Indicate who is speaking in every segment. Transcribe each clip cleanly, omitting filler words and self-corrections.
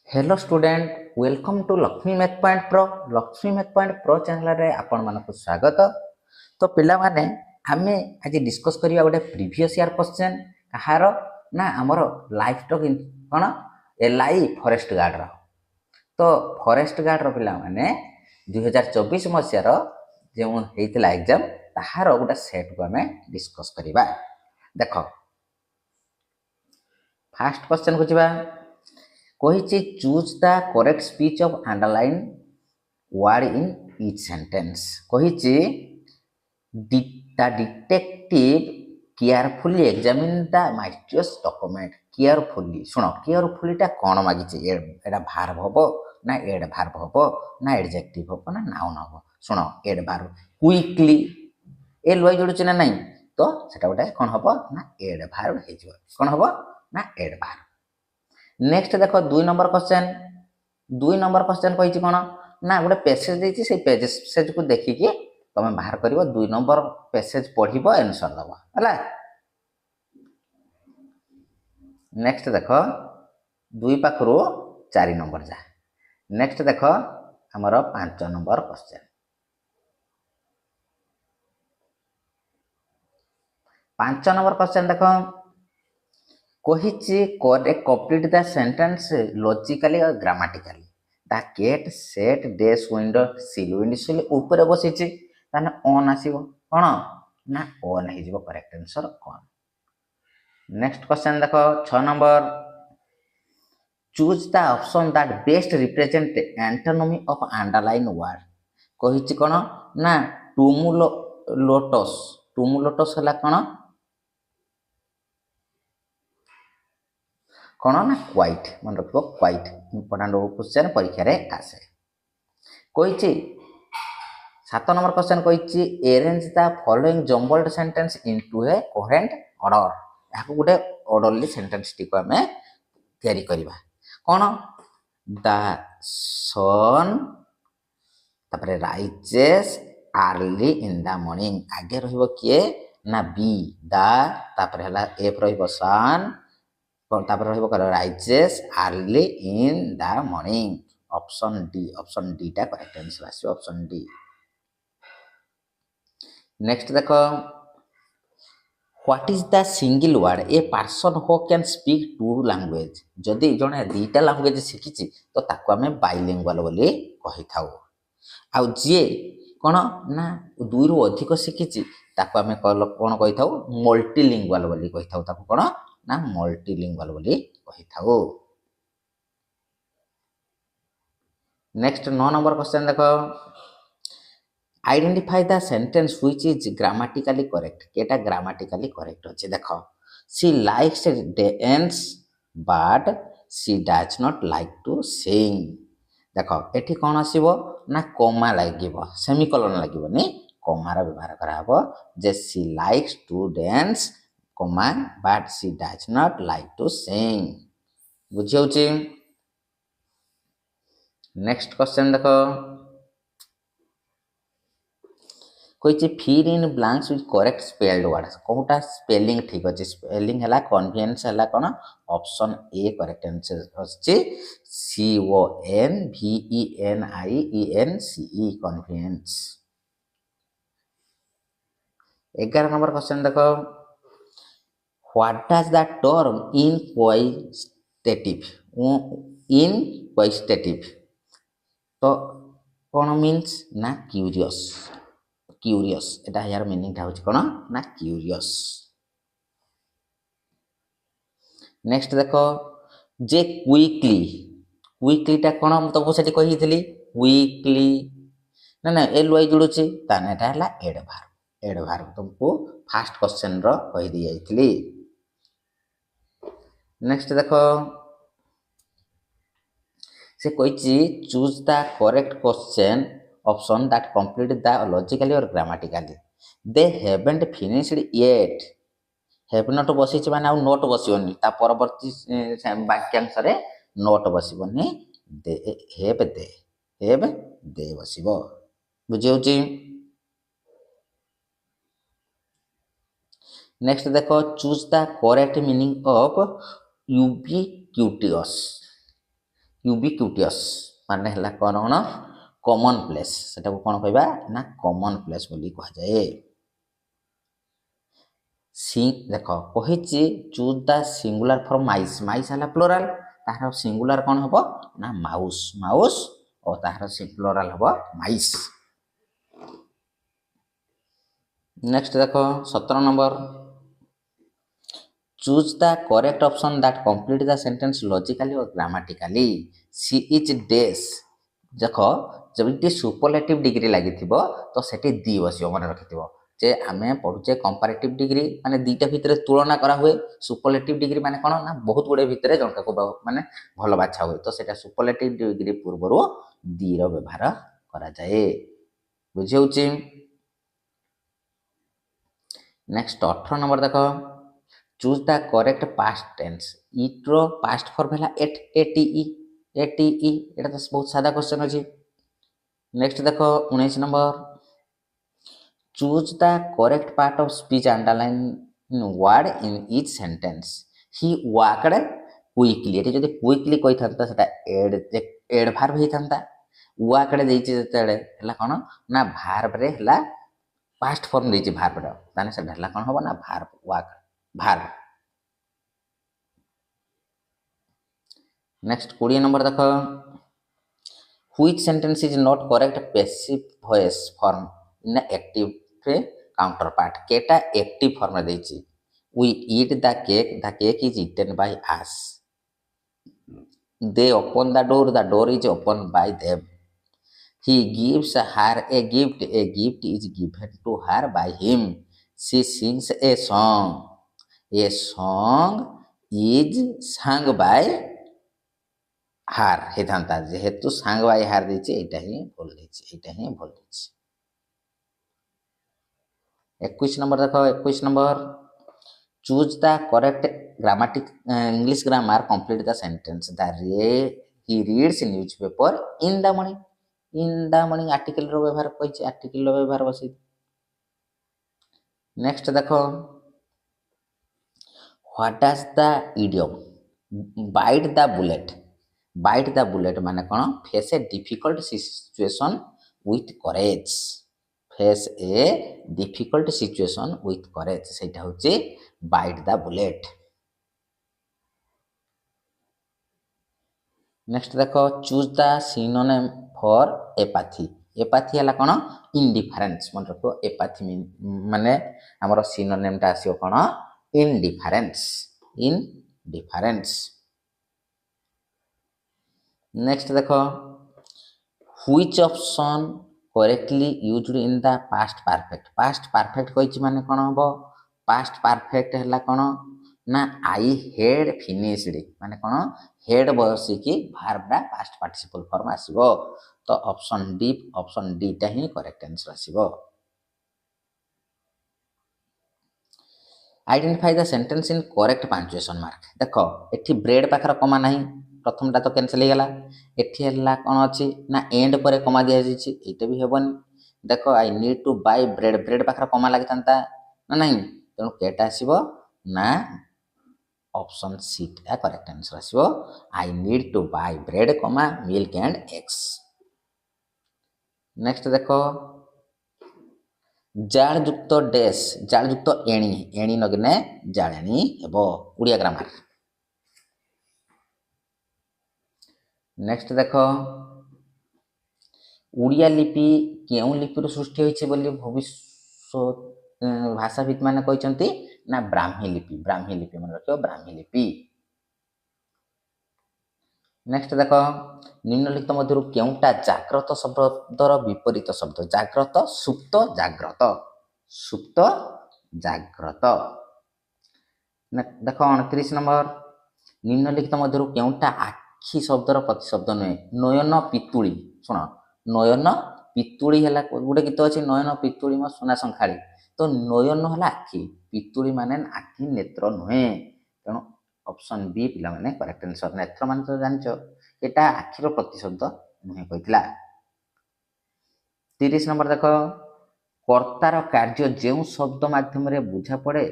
Speaker 1: Hello student welcome to Lakshmi math point pro. Lakshmi math point pro channel रे आपण मानक स्वागत। तो पिला माने आमे आज डिस्कस करिया गोटे प्रीवियस ईयर क्वेश्चन कहार ना हमर लाइफ स्टॉक कोन एलआई फॉरेस्ट गार्ड रो। तो फॉरेस्ट गार्ड रो पिला माने 2024 मसिया रो जे हेइतला एग्जाम ताहार गोटे सेट को आमे डिस्कस करिबा। देखो फर्स्ट क्वेश्चन को जिबा कहिछि choose the correct speech of underline word in each sentence. कहिछि the detective carefully examine the mysterious document. Carefully सुनो केयरफुली टा कोन मागिछि एडा भार्ब हबो ना एड भार्ब हबो ना एडजेक्टिव हबो ना नाउन हबो। सुनो एड भार्ब क्विकली ए लय जोडुछि ना नाही तो सेटा गोटे कोन हबो ना एड भार्ब हे जिवो कोन हबो ना एड भार्ब। नेक्स्ट देखो 2 नंबर क्वेश्चन कहिछि कोन ना गोटे पैसेज देछि से पैसेज को देखिकि तमे बाहर करिवो 2 नंबर पैसेज पढिबो आंसर दबो हला। नेक्स्ट देखो 2 पाखरु 4 नंबर जा। नेक्स्ट देखो हमर 5 नंबर क्वेश्चन 5 नंबर क्वेश्चन देखो कहिछि complete the sentence logically or grammatically। The cat sat dash window sill window sill ऊपर बसिछि ताने ऑन आसीबो कोन ना ऑन हे जिवो करेक्ट आंसर ऑन। नेक्स्ट क्वेश्चन देखो 6 नंबर choose the option that best represent antonymy of underline word. कहिछि कोन ना टुमुलोटस हला कोन ना क्वाइट मन रखो क्वाइट इंपोर्टेंट क्वेश्चन परीक्षा रे आसे। कहिछि 7 नंबर क्वेश्चन कहिछि arrange the following jumbled sentence into a coherent order. याको गुटे ऑर्डरली सेंटेंस टी को हमें तयारी करबा कोन द सन तापरे rises early in the morning आगे रहइबो किए ना बी द तापरे हला एफ रहइबो सन तापर रहइबो कर rises early in the morning option D टा करेक्ट आंसर आसी ऑप्शन डी। नेक्स्ट देखो what is the single word a person who can speak two language. जदि जने दुईटा लैंग्वेज शिखिछि तो ताको हमें बाइलिंगुअल बोली कहि थाउ। आ जे कोन ना दुई रु अधिक शिखिछि ताको हमें कोन कहि थाउ मल्टीलिंगुअल बोली कहि थाउ ताको कोन ना मल्टीलिंगुअल बोली कहि थाउ। नेक्स्ट 9 नंबर क्वेश्चन देखो identify the sentence which is grammatically correct. केटा ग्रामेटिकली करेक्ट अछि देखो she likes dance but she does not like to sing. देखो एठी कोन आसीबो ना कोमा लागिबो सेमीकोलन लागिबोनी कोमा रा व्यवहार कराबो जे she likes to dance comma but she does not like to sing बुझियौची। नेक्स्ट क्वेश्चन देखो कहिछि fill in blanks with correct spelled words. Kota spelling ठीक अछि स्पेलिंग हला कन्वीनियंस हला कोन ऑप्शन ए करेक्ट आंसर अछि C O N V E N I E N C E convenience. 11 number question देखो what does the term inquisitive तो कोन means ना क्यूरियस एटा यार मीनिंग ता होछि कोन ना क्यूरियस। नेक्स्ट देखो जे क्विकली ता कोन हम तो सेठी कहिथिली क्विकली ना ना एल वाई जुडुछि ताने एटा हला एड भार्ब तुमको फर्स्ट क्वेश्चन रो कहि दी जाइथिली। नेक्स्ट देखो से कहिछि choose the correct question option that complete the logically और grammatically. They haven't finished yet have not बसिछि माने आ नोट बसिबोनी ता परवर्ती वाक्यांश रे नोट बसिबोनी दे हैव दे बसिबो बुझियौची। नेक्स्ट देखो choose the correct meaning of ubiquitous. Ubiquitous माने हला कौन कॉमन प्लेस सेटा को कौन कहबा ना कॉमन प्लेस बोली कह जाए सी देखो कहिछि चूज द सिंगुलर फॉर माइस माइस हला प्लुरल तार सिंगुलर कौन हबो ना माउस माउस और तार से प्लुरल हबो माइस नेक्स्ट देखो 17 number choose the correct option that complete the sentence logically और ग्रामेटिकली सी इज डेस देखो जब ये सुपरलेटिव डिग्री लगी तो सेठी दी बसियो मन रखिथिबो जे आमे पढुचे कंपैरेटिव डिग्री माने दीटा भितरे तुलना करा हुए सुपरलेटिव डिग्री माने कोन ना बहुत गुडे भितरे जनका को माने भलो बाछा हुए तो सेटा सुपरलेटिव डिग्री पूर्वरो दी रो व्यवहार करा जाए बुझियौची नेक्स्ट 18 नंबर देखो choose the correct past tense इट रो पास्ट फॉर्म हैला एटी एटा तो बहुत सादा क्वेश्चन अछि नेक्स्ट देखो 19 number choose the correct part of speech underline word in each sentence he worked quickly एटी जदी क्विकली कहि थांता सेटा एड भार्ब हे थांता वर्कड देछि जतेले हला कोन ना भार्ब रे हला पास्ट फॉर्म देछि भार्ब रो ताने से हला कोन होबो ना verb work verb next 20 number देखो which sentence is not correct passive voice form in active counter part केटा एक्टिव फॉर्म रे देछि we eat the cake is eaten by us they open the door is open by them he gives her a gift is given to her by him she sings a song is sung by her हे थांता जेहेतु sang by her देछि एटा ही बोल देछि 21 number देखो 21 number choose the correct grammatic English grammar complete the sentence the he reads newspaper in the morning article रो व्यवहार कहि article रो व्यवहार बसि नेक्स्ट देखो what does the idiom bite the bullet माने कोन face a difficult situation with courage face a difficult situation with courage सेटा होची बाइट द बुलेट नेक्स्ट देखो choose the synonym for apathy हला कोन इंडिफरेंस मन रखो एपाथी माने हमरो सिनोनिम ता आसीओ कोन इंडिफरेंस नेक्स्ट देखो which option correctly used in the past perfect कहिछि माने कोन हबो पास्ट परफेक्ट हला कोन ना आई हेड फिनिश्ड माने कोन हेड बसी की वर्ब दा पास्ट पार्टिसिपल फॉर्म आसीबो तो ऑप्शन डी ता ही करेक्ट आंसर आसीबो identify the sentence in correct punctuation mark देखो एठी ब्रेड पाखर कमा नाही प्रथम ता तो कैंसिल हे गेला एठी हला कोन अछि ना एंड परे कमा दिया जाइछि एटा भी हेबन देखो I need to buy bread पाखर कमा लागि तांता ना नहीं तेनु केटा आसीबो ना ऑप्शन सी ता करेक्ट आंसर आसीबो I need to buy bread comma milk and eggs next देखो जाल युक्त एणी नगने जाळेनी हेबो उड़िया ग्रामर नेक्स्ट देखो उड़िया लिपि केउ लिपि रो सृष्टि होइছে बोली भविष्य भाषाविद माने कहिसंती ना ब्राह्मी लिपि मन रखियो ब्राह्मी लिपि नेक्स्ट देखो निम्नलिखित मध्यरु केउटा जाग्रत शब्दर विपरीत शब्द जाग्रत सुप्त जाग्रत देखो 29 नंबर निम्नलिखित मध्यरु केउटा आखि शब्दर प्रतिशब्द नयन पितुली सुनो नयन पितुली हला गोटे गीत अछि नयन पितुली म सोना संखाली तो नयन हला आखि पितुली माने आखि नेत्र नुहे तेणु ऑप्शन बी पिला माने करेक्ट आंसर नेत्र माने तो जानचो एटा आखि रो प्रतिशब्द नुहे कहितला 30 नंबर देखो कर्तार कार्य जेउ शब्द माध्यम रे बुझा पड़े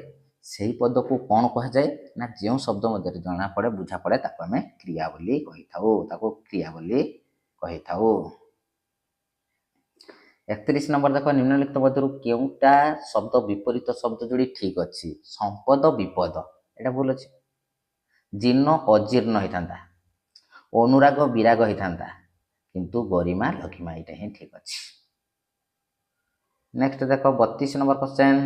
Speaker 1: ସେହି ପଦକୁ କ'ଣ କୁହାଯାଏ ନା ଯେଉଁ ଶବ୍ଦ ମଧ୍ୟରେ ଜଣା ପଡ଼େ ବୁଝା ପଡ଼େ ତାକୁ ଆମେ କ୍ରିୟା ବୋଲି କହିଥାଉ, ତାକୁ କ୍ରିୟା ବୋଲି କହିଥାଉ। 31 ନମ୍ବର ଦେଖ, ନିମ୍ନଲିଖିତ ମଧ୍ୟରୁ କେଉଁଟା ଶବ୍ଦ ବିପରୀତ ଶବ୍ଦ ଯୋଡ଼ି ଠିକ୍ ଅଛି? ସମ୍ପଦ ବିପଦ, ଏଇଟା ଭୁଲ ଅଛି। ଜୀର୍ଣ୍ଣ ଅଜୀର୍ଣ୍ଣ ହେଇଥାନ୍ତା, ଅନୁରାଗ ବିରାଗ ହେଇଥାନ୍ତା, କିନ୍ତୁ ଗରିମା ଲଘିମା, ଏଇଟା ହିଁ ଠିକ୍ ଅଛି। ନେକ୍ସଟ ଦେଖ 32 ନମ୍ବର କ୍ୱେଶ୍ଚନ୍,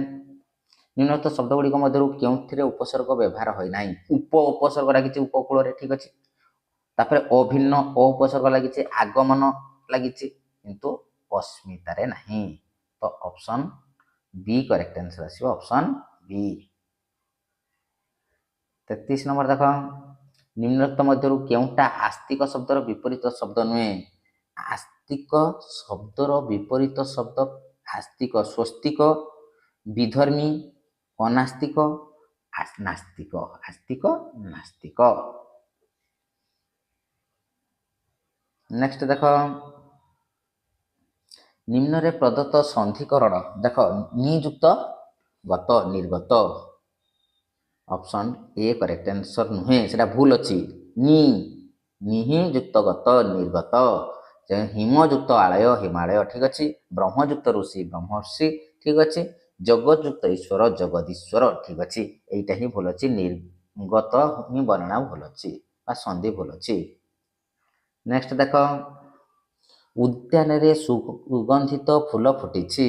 Speaker 1: ନିମ୍ନଲିଖିତ ଶବ୍ଦ ଗୁଡ଼ିକ ମଧ୍ୟରୁ କେଉଁଥିରେ ଉପସର୍ଗ ବ୍ୟବହାର ହୋଇନାହିଁ? ଉପସର୍ଗ ଲାଗିଛି ଉପକୂଳରେ, ଠିକ୍ ଅଛି। ତାପରେ ଅଭିନ୍ନ ଉପସର୍ଗ ଲାଗିଛି, ଆଗମନ ଲାଗିଛି, କିନ୍ତୁ ଅସ୍ମିତାରେ ନାହିଁ। ତ ଅପସନ୍ ବି କରେକ୍ଟ ଆନ୍ସର ଆସିବ, ଅପସନ୍ ବି। 33 ନମ୍ବର ଦେଖ, ନିମ୍ନଲିଖିତ ମଧ୍ୟରୁ କେଉଁଟା ଆସ୍ତିକ ଶବ୍ଦର ବିପରୀତ ଶବ୍ଦ ନୁହେଁ? ଆସ୍ତିକ ଶବ୍ଦର ବିପରୀତ ଶବ୍ଦ ଆସ୍ତିକ, ସ୍ୱସ୍ତିକ, ବିଧର୍ମୀ, ଅନାସ୍ତିକ, ନାସ୍ତିକ। ଆସ୍ତିକ ନାସ୍ତିକ। ନେକ୍ସଟ ଦେଖ, ନିମ୍ନରେ ପ୍ରଦତ୍ତ ସନ୍ଧିକରଣ ଦେଖ, ନିଯୁକ୍ତ ଗତ ନିର୍ଗତ, ଅପସନ୍ ଏ କରେକ୍ଟ ଆନ୍ସର ନୁହେଁ, ସେଟା ଭୁଲ ଅଛି। ହିଁ ଯୁକ୍ତ ଗତ ନିର୍ଗତ, ହିମଯୁକ୍ତ ଆଳୟ ହିମାଳୟ, ଠିକ୍ ଅଛି। ବ୍ରହ୍ମଯୁକ୍ତ ଋଷି ବ୍ରହ୍ମର୍ଷି, ଠିକ୍ ଅଛି। ଜଗତଯୁକ୍ତ ଈଶ୍ୱର ଜଗଦୀଶ୍ୱର, ଠିକ୍ ଅଛି। ଏଇଟା ହିଁ ଭୁଲ ଅଛି, ନିର୍ଗତ ହିଁ ବର୍ଣ୍ଣନା ଭୁଲ ଅଛି ବା ସନ୍ଧି ଭୁଲ ଅଛି। ନେକ୍ସଟ ଦେଖ, ଉଦ୍ୟାନରେ ସୁଗନ୍ଧିତ ଫୁଲ ଫୁଟିଛି।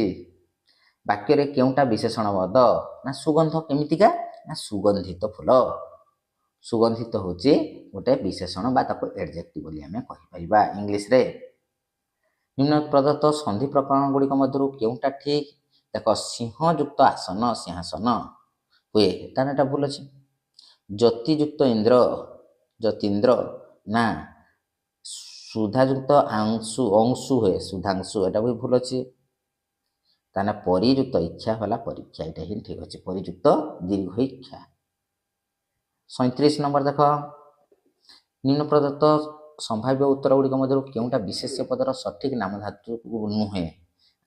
Speaker 1: ବାକ୍ୟରେ କେଉଁଟା ବିଶେଷଣ ପଦ? ନା ସୁଗନ୍ଧ କେମିତିକା? ନା ସୁଗନ୍ଧିତ ଫୁଲ। ସୁଗନ୍ଧିତ ହେଉଛି ଗୋଟେ ବିଶେଷଣ ବା ତାକୁ ଏଡଜେକ୍ଟିଭ ବୋଲି ଆମେ କହିପାରିବା ଇଂଲିଶରେ। ନିମ୍ନ ପ୍ରଦତ୍ତ ସନ୍ଧି ପ୍ରକରଣ ଗୁଡ଼ିକ ମଧ୍ୟରୁ କେଉଁଟା ଠିକ୍? ଦେଖ, ସିଂହଯୁକ୍ତ ଆସନ ସିଂହାସନ ହୁଏ, ତାହେଲେ ଏଟା ଭୁଲ ଅଛି। ଜ୍ୟୋତିଯୁକ୍ତ ଇନ୍ଦ୍ର ଜ୍ୟୋତୀନ୍ଦ୍ର, ନା ସୁଧାଯୁକ୍ତ ଅଂଶୁ ହୁଏ ସୁଧାଂଶୁ, ଏଟା ବି ଭୁଲ ଅଛି। ତାହେଲେ ପରିଯୁକ୍ତ ଇଚ୍ଛା ହେଲା ପରୀକ୍ଷା, ଏଇଟା ହିଁ ଠିକ୍ ଅଛି, ପରିଯୁକ୍ତ ଦୀର୍ଘ ଇଚ୍ଛା। 37 ନମ୍ବର ଦେଖ, ନିମ୍ନ ପ୍ରଦତ୍ତ ସମ୍ଭାବ୍ୟ ଉତ୍ତର ଗୁଡ଼ିକ ମଧ୍ୟରୁ କେଉଁଟା ବିଶେଷ୍ୟ ପଦର ସଠିକ୍ ନାମଧାତୁ ନୁହେଁ?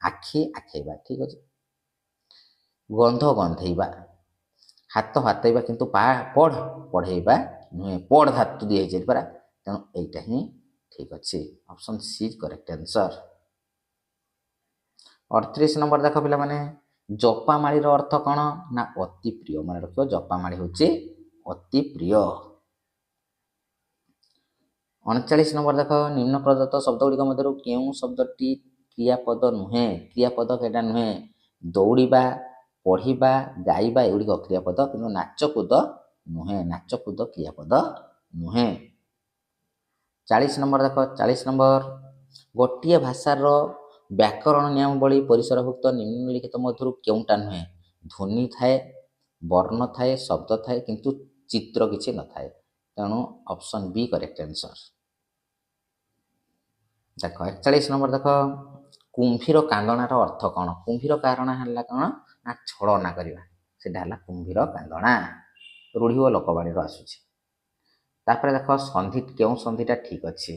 Speaker 1: ଆଖି ଆଖେଇବା, ଠିକ୍ ଅଛି। ଗନ୍ଧ ଗନ୍ଧେଇବା, ହାତ ହାତେଇବା, କିନ୍ତୁ ପଢ଼େଇବା ନୁହେଁ, ପଢ଼ ଧାତୁ ଦିଆହେଇଛି ପରା, ତେଣୁ ଏଇଟା ହିଁ ଠିକ୍ ଅଛି, option C correct answer. 38 number ଦେଖ ପିଲାମାନେ, ଜପାମାଳିର ଅର୍ଥ କ'ଣ? ନା ଅତି ପ୍ରିୟ, ମନେ ରଖିବ ଜପାମାଳି ହେଉଛି ଅତି ପ୍ରିୟ। 39 ନମ୍ବର ଦେଖ, ନିମ୍ନ ପ୍ରଦତ୍ତ ଶବ୍ଦ ଗୁଡ଼ିକ ମଧ୍ୟରୁ କେଉଁ ଶବ୍ଦଟି କ୍ରିୟାପଦ ନୁହେଁ? କ୍ରିୟାପଦ କେଟା ନୁହେଁ? ଦୌଡ଼ିବା, ପଢ଼ିବା, ଗାଇବା ଏଗୁଡ଼ିକ କ୍ରିୟାପଦ, କିନ୍ତୁ ନାଚକୁଦ ନୁହେଁ, ନାଚକୁଦ କ୍ରିୟାପଦ ନୁହେଁ। 40 ନମ୍ବର ଦେଖ, 40 ନମ୍ବର, ଗୋଟିଏ ଭାଷାର ବ୍ୟାକରଣ ନିୟମାବଳୀ ପରିସରଭୁକ୍ତ ନିମ୍ନଲିଖିତ ମଧ୍ୟରୁ କେଉଁଟା ନୁହେଁ? ଧ୍ୱନି ଥାଏ, ବର୍ଣ୍ଣ ଥାଏ, ଶବ୍ଦ ଥାଏ, କିନ୍ତୁ ଚିତ୍ର କିଛି ନଥାଏ, ତେଣୁ ଅପସନ୍ ବି କରେକ୍ଟ ଆନ୍ସର। ଦେଖ 41 ନମ୍ବର ଦେଖ, କୁମ୍ଭୀର କାନ୍ଦଣାର ଅର୍ଥ କ'ଣ? କୁମ୍ଭୀର କାନ୍ଦଣା ହେଲା କ'ଣ? ନା ଛଳନା କରିବା, ସେଟା ହେଲା କୁମ୍ଭୀର କାନ୍ଦଣା, ରୂଢ଼ି ଓ ଲୋକବାଣୀରୁ ଆସୁଛି। ତାପରେ ଦେଖ, ସନ୍ଧି କେଉଁ ସନ୍ଧିଟା ଠିକ୍ ଅଛି?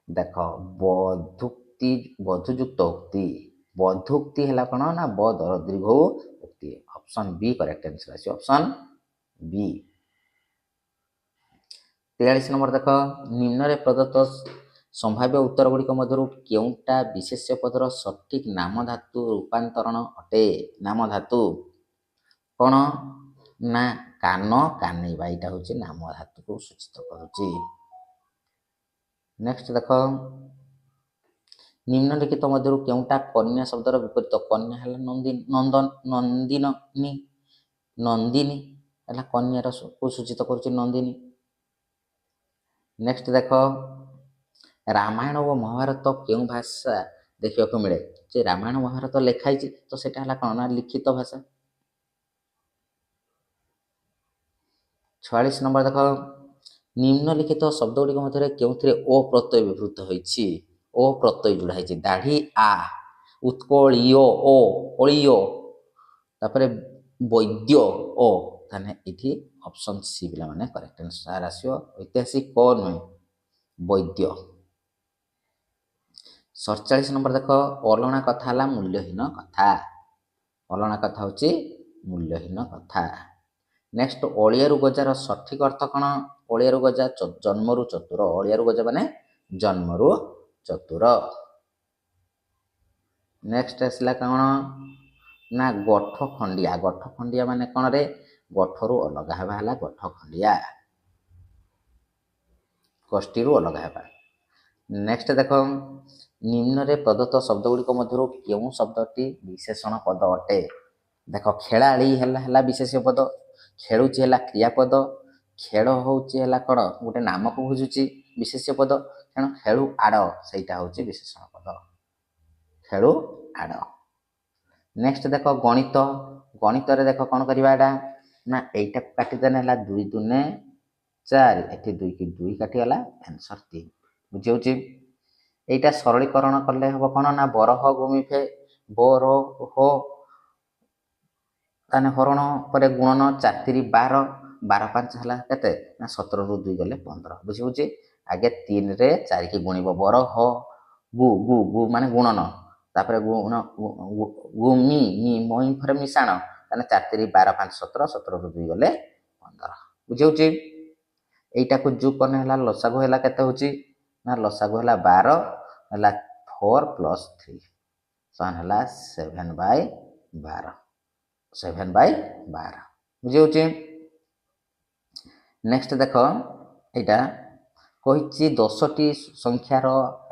Speaker 1: ଦେଖ, ବଧୁଯୁକ୍ତ ଉକ୍ତି, ବଧୁକ୍ତି ହେଲା କ'ଣ? ନା ଦୀର୍ଘ ଉକ୍ତି, ଅପସନ୍ ବି କରେକ୍ଟ ଆନ୍ସର ଆସିବ, ଅପସନ୍ ବି। 43 ନମ୍ବର ଦେଖ, ନିମ୍ନରେ ପ୍ରଦତ୍ତ ସମ୍ଭାବ୍ୟ ଉତ୍ତର ଗୁଡ଼ିକ ମଧ୍ୟରୁ କେଉଁଟା ବିଶେଷ୍ୟ ପଦର ସଠିକ୍ ନାମଧାତୁ ରୂପାନ୍ତରଣ ଅଟେ? ନାମଧାତୁ କ'ଣ? ନା କାନ କାନେଇବା, ଏଇଟା ହେଉଛି ନାମଧାତୁକୁ ସୂଚିତ କରୁଛି। ନେକ୍ସଟ ଦେଖ, ନିମ୍ନଲିଖିତ ମଧ୍ୟରୁ କେଉଁଟା କନ୍ୟା ଶବ୍ଦର ବିପରୀତ? କନ୍ୟା ହେଲା ନନ୍ଦିନୀ ହେଲା କନ୍ୟାର ସୂଚିତ କରୁଛି ନନ୍ଦିନୀ। ନେକ୍ସଟ ଦେଖ, ରାମାୟଣ ଓ ମହାଭାରତ କେଉଁ ଭାଷା ଦେଖିବାକୁ ମିଳେ? ଯେ ରାମାୟଣ ମହାଭାରତ ଲେଖା ହେଇଛି ତ ସେଟା ହେଲା କ'ଣ? ନା ଲିଖିତ ଭାଷା। 46 ନମ୍ବର ଦେଖ, ନିମ୍ନଲିଖିତ ଶବ୍ଦ ଗୁଡ଼ିକ ମଧ୍ୟରେ କେଉଁଥିରେ ଓ ପ୍ରତ୍ୟୟ ବ୍ୟବହୃତ ହୋଇଛି? ଓ ପ୍ରତ୍ୟୟ ଯୋଡ଼ା ହେଇଛି, ଦାଢ଼ି ଆ, ଉତ୍କଳୀୟ ଓ, ଅଳୀୟ, ତାପରେ ବୈଦ୍ୟ ଓ, ତାହେଲେ ଏଠି ଅପସନ୍ ସି ପିଲାମାନେ କରେକ୍ଟ ଆନ୍ସର ଆସିବ, ଐତିହାସିକ କ ନୁହେଁ, ବୈଦ୍ୟ। 47 ନମ୍ବର ଦେଖ, ଅଲଣା କଥା ହେଲା ମୂଲ୍ୟହୀନ କଥା, ଅଲଣା କଥା ହେଉଛି ମୂଲ୍ୟହୀନ କଥା। ନେକ୍ସଟ ଅଳିଆରୁ ଗଜାର ସଠିକ ଅର୍ଥ କ'ଣ? ଅଳିଆରୁ ଗଜା ଜନ୍ମରୁ ଚତୁର। ଅଳିଆରୁ ଗଜା ମାନେ ଜନ୍ମରୁ ଚତୁର। ନେକ୍ସଟ ଆସିଲା କ'ଣ ନା ଗଠ ଖଣ୍ଡିଆ। ଗଠ ଖଣ୍ଡିଆ ମାନେ କ'ଣ ରେ? ଗଠରୁ ଅଲଗା ହେବା ହେଲା ଗଠ ଖଣ୍ଡିଆ, ଗୋଷ୍ଠୀରୁ ଅଲଗା ହେବା। ନେକ୍ସଟ ଦେଖ ନିମ୍ନରେ ପ୍ରଦତ୍ତ ଶବ୍ଦ ଗୁଡ଼ିକ ମଧ୍ୟରୁ କେଉଁ ଶବ୍ଦଟି ବିଶେଷଣ ପଦ ଅଟେ? ଦେଖ ଖେଳାଳି ହେଲା ବିଶେଷ୍ୟ ପଦ, ଖେଳୁଛି ହେଲା କ୍ରିୟାପଦ, ଖେଳ ହେଉଛି ହେଲା କ'ଣ ଗୋଟେ ନାମକୁ ବୁଝୁଛି ବିଶେଷ୍ୟ ପଦ, ତେଣୁ ଖେଳୁ ଆଡ଼ ସେଇଟା ହେଉଛି ବିଶେଷଣ ପଦ, ଖେଳୁ ଆଡ଼। ନେକ୍ସଟ ଦେଖ ଗଣିତ। ଗଣିତରେ ଦେଖ କ'ଣ କରିବା ଏଇଟା ନା ଏଇଟାକୁ କାଟିଦେଲେ ହେଲା 2 ଦୁନେ 4, ଏଠି 2 କି 2 କାଟିଗଲା, ଆନ୍ସର 3। ବୁଝିହେଉଛି? এইটা ସରଳୀକରଣ କଲେ ହେବ କ'ଣ ନା ବରହ ଭୂମିଫେ ବୋର ହୋ ତାହେଲେ ହରଣ ପରେ ଗୁଣନ 4 3 12, 12 5 ହେଲା କେତେ ନା 17ରୁ 2 ଗଲେ 15। ବୁଝିହେଉଛି? ଆଗେ 3ରେ 4 କି ଗୁଣିବ, ବର ହ ଗୁ ଗୁ ଗୁ ମାନେ ଗୁଣନ, ତାପରେ ଗୁଣ ଗୁମି ମଇ ଫରେ ମିଶାଣ, ତାହେଲେ 4 3 12 5 17, 17ରୁ 2 ଗଲେ 15। ବୁଝିହେଉଛି? এইଟାକୁ ଯୋଗ କଲେ ହେଲା ଲସାଗୁ ହେଲା କେତେ ହେଉଛି ନା ଲସାଗୁ ହେଲା 12 ହେଲା 4 + 3 ସମାନ ହେଲା 7/12, 7/12। ବୁଝିହେଉଛି? ନେକ୍ସଟ ଦେଖ ଏଇଟା କହିଛି 10ଟି ସଂଖ୍ୟାର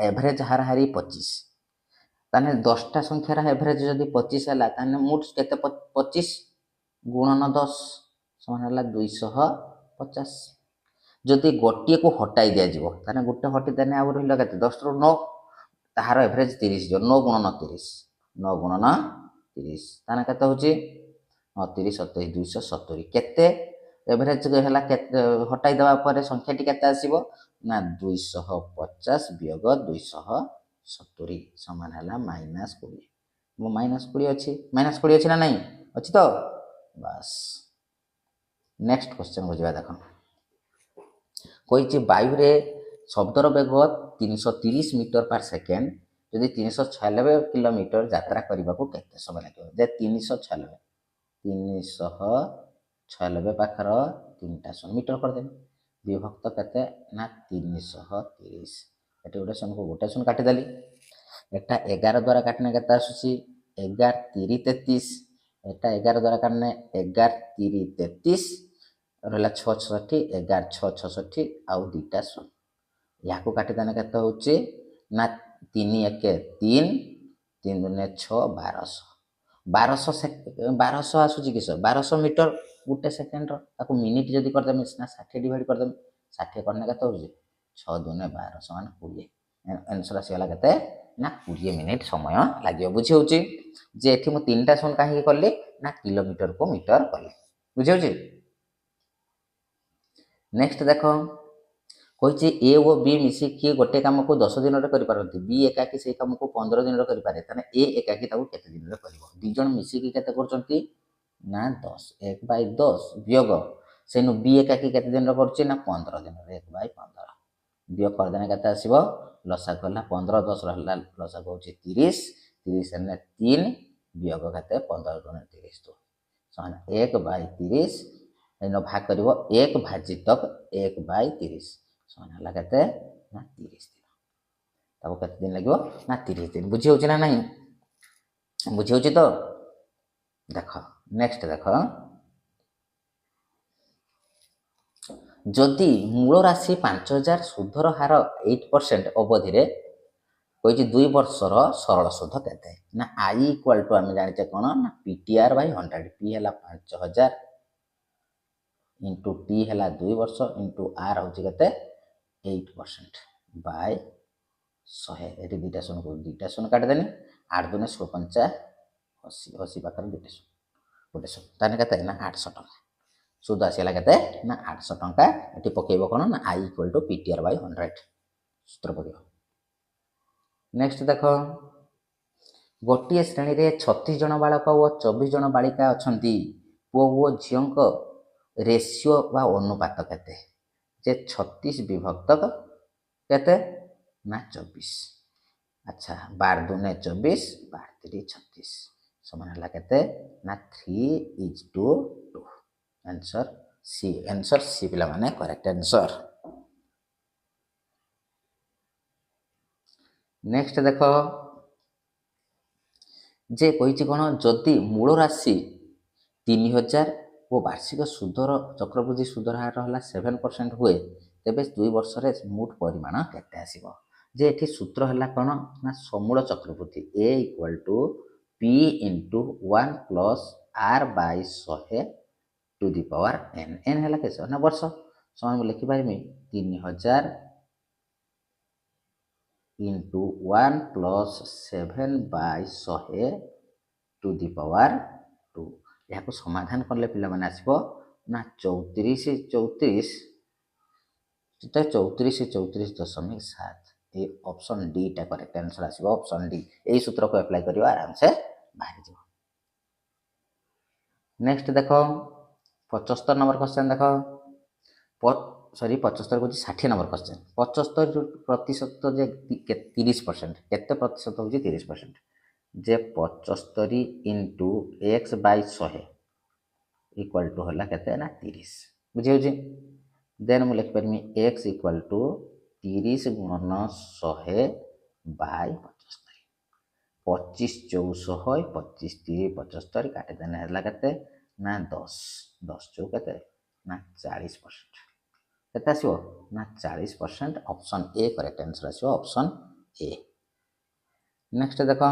Speaker 1: ଏଭରେଜ ହାରାହାରି 25। ତାହେଲେ 10ଟା ସଂଖ୍ୟାର ଏଭରେଜ ଯଦି 25 ହେଲା ତାହେଲେ ମୋଟ କେତେ 25 ଗୁଣନ 10 ସମାନ ହେଲା 250। ଯଦି ଗୋଟିଏକୁ ହଟାଇ ଦିଆଯିବ ତାହେଲେ ଗୋଟେ ହଟି ଦେଲେ ଆଉ ରହିଲା କେତେ 10ରୁ 9, ତାହାର ଏଭରେଜ 30 ଯିବ। 9 ଗୁଣନ 30, 9 ଗୁଣନ 30 ତାହେଲେ କେତେ ହେଉଛି 30 27 270। କେତେ ଏଭରେଜ ହେଲା କେତେ ହଟାଇ ଦେବା ପରେ ସଂଖ୍ୟାଟି କେତେ ଆସିବ ନା 250 ବିୟୋଗ 270 ସମାନ ହେଲା -20। ମୁଁ -20 ଅଛି, -20 ଅଛି ନା ନାହିଁ ଅଛି ତ ବାସ୍। ନେକ୍ସଟ କ୍ୱେଶ୍ଚନକୁ ଯିବା। ଦେଖ କହିଛି ବାୟୁରେ ଶବ୍ଦର ବେଗ 330 ମିଟର ପାର ସେକେଣ୍ଡ, ଯଦି 396 କିଲୋମିଟର ଯାତ୍ରା କରିବାକୁ କେତେ ସମୟ ଲାଗିବ? ଯେ 396 ପାଖର 3ଟା ଶୂନ ମିଟର କରିଦେବେ, ବିଭକ୍ତ କେତେ ନା 330। ଏଠି ଗୋଟେ ଶୂନକୁ ଗୋଟେ ଶୂନ କାଟିଦେଲି, এটা 11 ଦ୍ୱାରା କାଟିଲେ କେତେ ଆସୁଛି 11 3 33, এটা 11 ଦ୍ୱାରା କାଟିଲେ 11 3 33 ରହିଲା 6 66, 11 6 66 ଆଉ 2ଟା ଶୂନ, ଏହାକୁ କାଟିଦେଲେ କେତେ ହେଉଛି ନା 3 1 3, 3 2 6 1200 ଆସୁଛି କିସ 1200 ମିଟର ଗୋଟେ ସେକେଣ୍ଡର, ତାକୁ ମିନିଟ୍ ଯଦି କରିଦେବେ ନା 60 ଡିଭାଇଡ଼ କରିଦେବେ, 60 କରିଲେ କେତେ ହେଉଛି 6 2 12 ସମାନ 20। ଆନ୍ସର ଆସିଗଲା କେତେ ନା 20 ମିନିଟ୍ ସମୟ ଲାଗିବ। ବୁଝିହେଉଛି? ଯେ ଏଠି ମୁଁ 3ଟା ଶୂନ କାହିଁକି କଲି ନା କିଲୋମିଟରକୁ ମିଟର କଲି। ବୁଝିହେଉଛି? ନେକ୍ସଟ ଦେଖ କହିଛି ଏ ଓ ବି ମିଶିକି ଗୋଟେ କାମକୁ 10 ଦିନରେ କରିପାରନ୍ତି, ବି ଏକାକି ସେଇ କାମକୁ 15 ଦିନରେ କରିପାରେ, ତାହେଲେ ଏ ଏକାକି ତାକୁ କେତେ ଦିନରେ କରିବ? 2 ଜଣ ମିଶିକି କେତେ କରୁଛନ୍ତି ନା 10, 1/10 ବିୟୋଗ ସେନୁ ବି ଏକାକି କେତେ ଦିନରେ କରୁଛି ନା 15 ଦିନରେ, 1/15 ବିୟୋଗ କରିଦେଲେ କେତେ ଆସିବ ଲସାଗୁ ହେଲା 15, 10 ରହିଲା ଲସାଗୁ ହେଉଛି 30, 30 ହେଲେ 3 ବିୟୋଗ କେତେ 15 × 30 ସମାନ 1/30, ଏଇନ ଭାଗ କରିବ 1 ଭାଜିତ 1/30 ସମାନ ହେଲା କେତେ ନା 30 ଦିନ। ତାକୁ କେତେ ଦିନ ଲାଗିବ ନା 30 ଦିନ। ବୁଝିହେଉଛି ନା ନାହିଁ? ବୁଝିହେଉଛି ତ? ଦେଖ ନେକ୍ସଟ ଦେଖ ଯଦି ମୂଳ ରାଶି 5000 ସୁଧର ହାର 8% ଅବଧିରେ କହିଛି 2 ବର୍ଷର ସରଳ ସୁଧ କେତେ? ନା I = ଆମେ ଜାଣିଛେ କ'ଣ ନା PTR/100, P ହେଲା 5000 ଇଣ୍ଟୁ T ହେଲା 2 ବର୍ଷ ଇଣ୍ଟୁ R ହେଉଛି କେତେ 8% ବାଇ 100। ଏଠି 2ଟା ଶୂନକୁ 2ଟା ଶୂନ କାଟିଦେନି, 8 2 16 5 80, 80 ପାଖରେ 2ଟା ଶୂନ ଗୋଟେ ଶୂନ, ତାହେଲେ କେତେ ନା 800 ଟଙ୍କା ସୁଧ ଆସିଗଲା କେତେ ନା 800 ଟଙ୍କା। ଏଠି ପକେଇବ କ'ଣ ନା I = PTR/100 ସୂତ୍ର ପକେଇବ। ନେକ୍ସଟ ଦେଖ ଗୋଟିଏ ଶ୍ରେଣୀରେ 36 ଜଣ ବାଳକ ଓ 24 ଜଣ ବାଳିକା ଅଛନ୍ତି, ପୁଅ ଓ ଝିଅଙ୍କ ରେସିଓ ବା ଅନୁପାତ କେତେ? ଯେ 36 ବିଭକ୍ତ କେତେ ନା 24, ଆଚ୍ଛା 12 2 24, 12 3 36 समान है केते ना 3:2। आंसर सी पिला माने करेक्ट आंसर। नेक्स्ट देख जे कही कौन जदि मूल राशि 3000 और वार्षिक सुधर चक्रवृद्धि सुधर हार है 7% हुए तेबे 2 वर्ष रे मोट परिमाण केते आसीबो। जे एठी सूत्र है कौन ना समूल चक्रवृद्धि A equal to P into 1 plus R by 100 to the power N. N है कैसे ना वर्ष समान लिखिपारि 3000 into 1 plus 7 by 100 to the power 2। यहाँ समाधान कले पिला माने आसीबो ना 34.7 ये ऑप्शन डी टा करेक्ट आंसर आसीबो। ऑप्शन डी यही सूत्र को अप्लाई करियो आराम से बाहर जाओ। नेक्स्ट देखो 75 नंबर क्वेश्चन देखो सॉरी 75 को 60 नंबर क्वेश्चन 75% जे 30% केते प्रतिशत होची 30% जे 75 into X by 100 equal to है केते ना 30 बुझे देन मु लिख परमी एक्स इक्वल टू 30 गुणन 100 बाय 75 25 400 25 3 75 काटे देने है केते ना 10 10 चौ केते ना 40% केते आसीबो ना 40%। ऑप्शन ए करेक्ट आंसर आसीबो ऑप्शन ए। नेक्स्ट देखो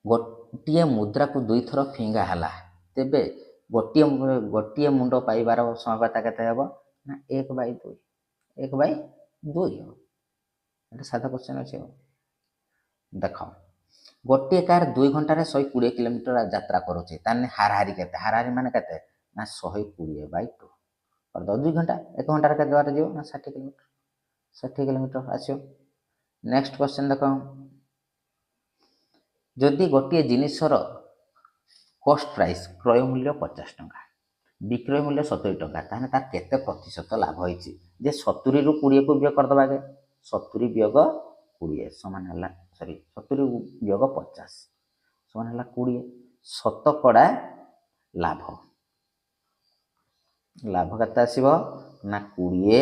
Speaker 1: गोटे मुद्रा को 2 थर फिंगा हला तेबे गोटे मुंड पाइबार संभाव्यता केते हेबो ना 1/2 1/2 एटा साधा क्वेश्चन अछि। देखो गोटे कार 2 घंटा रे 120 किलोमीटर यात्रा करूची ताने हाराहारी केते हाराहारी माने केते ना 120/2 और 2 घंटा 1 घंटा रे केते बार जीव ना 60 किलोमीटर आछो। नेक्स्ट क्वेश्चन देखो जदि गोटे जिनिसर कॉस्ट प्राइस क्रय मूल्य 50 टंका विक्रय मूल्य 70 टंका ताने तार केते प्रतिशत लाभ होईची जे 70 रु 20 को व्यय कर दबा के 70 वियोग 20 समान हला सॉरी 70 वियोग 50 समान हला 20 शतकड़ा लाभ लाभ केते आसीबो ना 20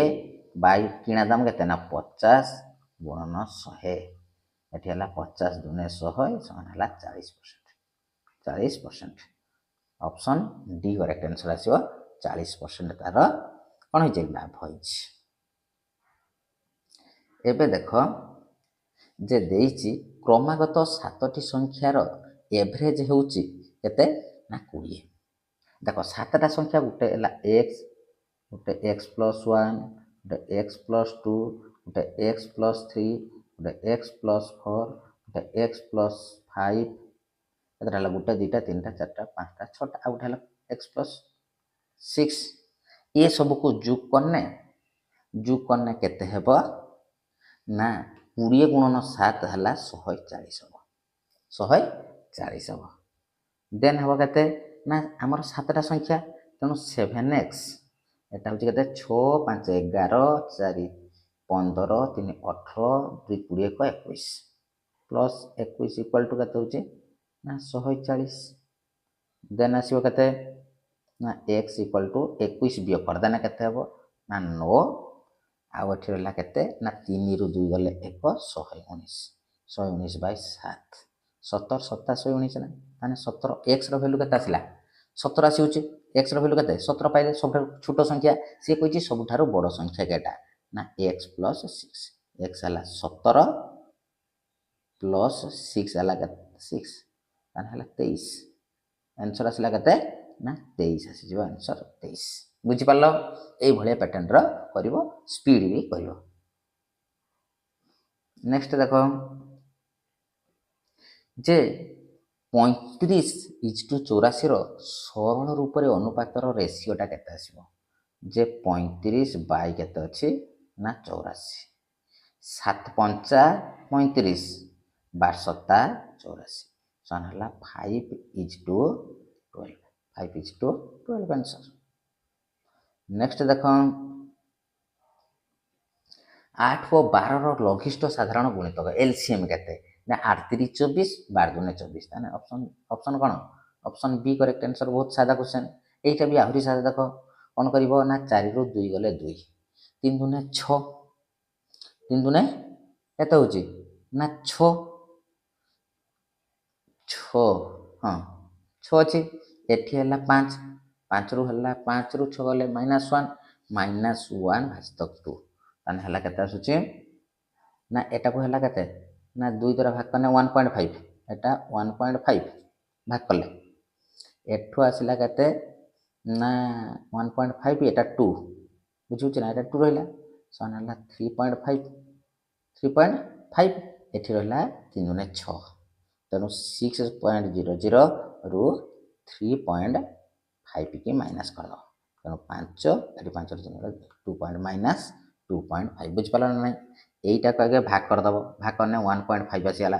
Speaker 1: बाय किना दाम केते ना 50 गुणन 100 एठी हला 50 दुने 100 समान हला 40%। ऑप्शन डी करेक्ट आंसर आसीबो 40% तार कोन होई लाभ होई। एबे देखो जे देइची क्रमागत 7टी संख्यार एवरेज होउची केते ना 20 देखो 7टा संख्या गुटे हला x गुटे x + 1 गुटे x + 2 गुटे x + 3 गुटे x + 4 गुटे x + 5 एतरा हला गुटे 2 टा 3 टा 4 टा 5 टा 6 टा गुटे हला x + 6 ये सब को जोग करने केते हेबो ना 20 गुणन 7 हला 140 हबो 140 हबो। देन हबो केते ना हमर 7टा संख्या तेनु 7x एटा होची केते 6 5 11 4 15 3 18 2 20 को 21 प्लस 21 इक्वल टू केते होची ना 140। देन आसीबो केते ना x इक्वल टू 21 बियो कर देना केते हबो ना 9 आ एठी रहला केते ना 3 रु 2 गले 1 119 119 बाय 7 17 27 119 ना माने 17 x रो वैल्यू केते आसिला 17 आसी होची x रो वैल्यू केते 17 पाइले सब छोटो संख्या से कहिची सबठारो बड़ संख्या केटा ना x + 6 x हला 17 + 6 हला 6 तान हला 23 आंसर आसिला केते ना 23 आसी जिवो आंसर 23 बुझी पालो ए भलिया पैटर्न रो करिवो स्पीड भी करिवो। नेक्स्ट देखो जे 35:84 रो सरल रूप रे अनुपात रो रेशियोटा केते आसीबो जे 35 बाय केते अछि ना 84 7 5 35 12 7 84 सन हला 5:12 5:12 आंसर। नेक्स्ट देखो 8 और 12 रो लघिष्ठ साधारण गुणितक एलसीएम केते ना 8 3 24 12 दूने 24 ताने ऑप्शन ऑप्शन कोन ऑप्शन बी करेक्ट आंसर। बहुत सादा क्वेश्चन एटा भी आहुरी सादा देखो कोन करिवो ना 4 रु 2 गले 2 3 दूने 6 3 दूने केते होची ना 6 6 हाँ 6 अछि एठी हला 5 5 रु हला 5 रु 6 गले -1 -1 भाजतक 2 ताने हला केते आसुची ना एटा को हला केते ना 2 द्वारा भाग करने 1.5 एटा 1.5 भाग कले एठु आसिला केते ना 1.5 एटा 2 बुझुची ना एटा 2 रहला सन हला 3.5 3.5 एठी रहला 3 गुणे 6 तेणु 6.00 रु 3.5 की माइनस कर दो तेणु 5 एठी 5 रो 2 पॉइंट माइनस 2.5 बुझ पाला ना एटा को आगे भाग कर दबो भाग करने 1.5 आसीला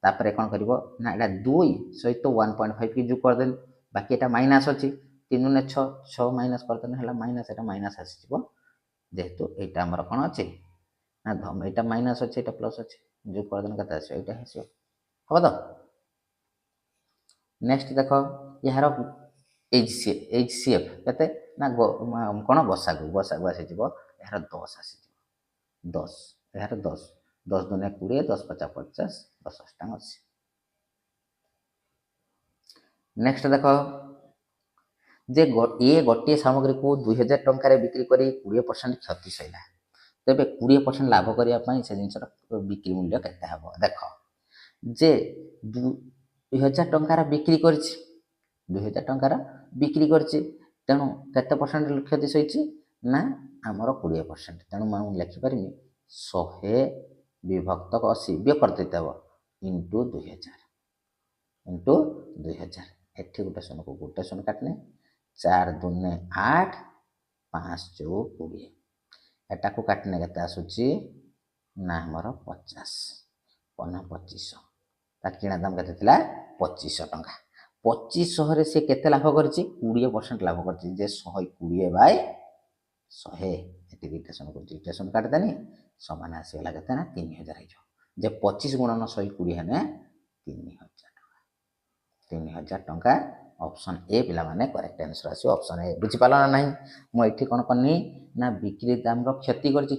Speaker 1: तापर कोन करिवो ना एटा 2 सहित 1.5 की जो कर देल बाकी एटा माइनस अछि 3 गुणे 6 6 माइनस कर देने हला माइनस एटा माइनस आसी जिवो जेहेतु एटा हमर कोन अछि ना धम एटा माइनस अछि एटा प्लस अछि जो कर देने कता आसी एटा हेसी हो तो नेक्स्ट देखो यार HCF कते ना कोन गसागु आसी जिवो यार 10 आसी जिवो 10 यार 10 10 दुने 20 10 50 50 10 अष्टांग 80 नेक्स्ट देखो जे ये गोटे सामग्री को 2000 टंका बिक्री करी 20% क्षति सैला तेबे 20% लाभ करिया पई से जिंसर बिक्री मूल्य केते हबो देखो जे 2000 टंका बिक्री करछि 2000 टंका बिक्री करछि तेणु केते परसेंट क्षति सैछि ना हमर 20% तेणु मैं लिखि परिमी 100 विभक्त 80 कर देते हबो इनटू 2000 एठी गोटे शून्य को गोटे शून्य काटने 4 दूने 8 5 चौ 20 एटा को काटने केते आसुची ना हमर 50 पना 2500 ता किना दाम केते थिला 2500 टंका 2500 रे से केते लाभ करछि 20% लाभ करछि जे 120 बाय 100 एटी दुटा शून्य को दुटा शून्य काट देनी समान आसीगला केते ना 3000 हे जो जे 25 गुणन 120 हेने 3000 टंका ऑप्शन ए पिला माने करेक्ट आंसर आसी ऑप्शन ए बुझि पाला ना नहीं मो एठी कोन करनी ना बिक्री दाम रो क्षति करछि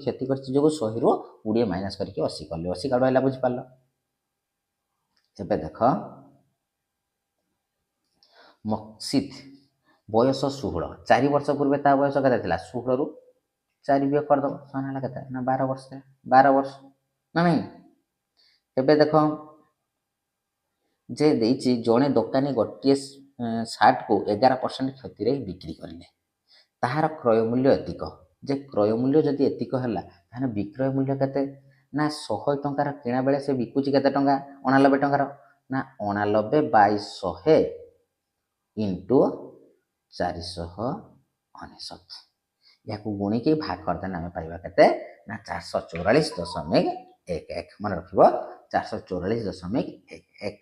Speaker 1: जो 100 रु 20 माइनस करके 80 करले 80 काढवाइला बुझि पाला एबे देखो मक्सित बयस 16 4 वर्ष पूर्व ता बयस केते थिला 16 रु 4 बिय कर दो सन हला केते ना 12 वर्ष 12 वर्ष ना नहीं एबे देखो जे देइछि जणे दोकानी गोटिए शार्ट को 11% क्षति रे बिक्री करले ताहार क्रय मूल्य एतिक जे क्रय मूल्य जदि एतिक हला ताने विक्रय मूल्य केते ना 100 टंकार किना बेले से बिकुची केते टंका 89 टंकार ना 89 बाय 100 इनटू 499 याकू गुणी के भाग कर देना हमें पाइबा केते ना 444.11 मन रखिबो 444.11